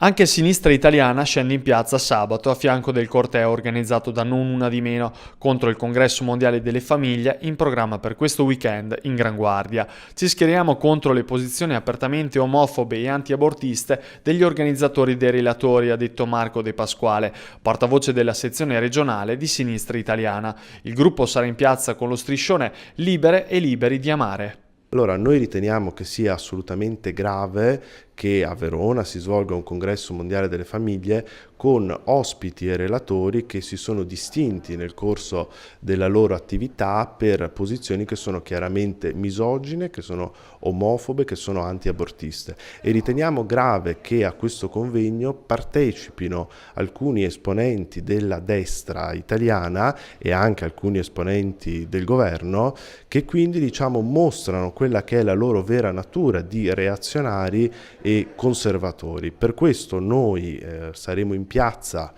Anche Sinistra Italiana scende in piazza sabato a fianco del corteo organizzato da Non Una di Meno contro il Congresso Mondiale delle Famiglie in programma per questo weekend in Gran Guardia. Ci schieriamo contro le posizioni apertamente omofobe e antiabortiste degli organizzatori dei relatori, ha detto Marco De Pasquale, portavoce della sezione regionale di Sinistra Italiana. Il gruppo sarà in piazza con lo striscione Libere e liberi di amare. Allora, noi riteniamo che sia assolutamente grave che a Verona si svolga un congresso mondiale delle famiglie con ospiti e relatori che si sono distinti nel corso della loro attività per posizioni che sono chiaramente misogine, che sono omofobe, che sono antiabortiste. E riteniamo grave che a questo convegno partecipino alcuni esponenti della destra italiana e anche alcuni esponenti del governo che quindi mostrano quella che è la loro vera natura di reazionari e conservatori. Per questo noi saremo in piazza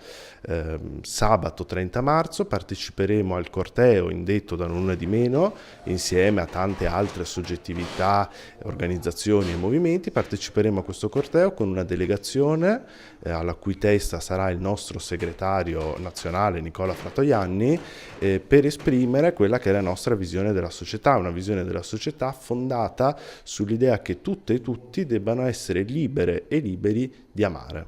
sabato 30 marzo, parteciperemo al corteo indetto da Non Una di Meno insieme a tante altre soggettività, organizzazioni e movimenti. Parteciperemo a questo corteo con una delegazione alla cui testa sarà il nostro segretario nazionale Nicola Fratoianni per esprimere quella che è la nostra visione della società, una visione della società fondata sull'idea che tutte e tutti debbano essere libere e liberi di amare.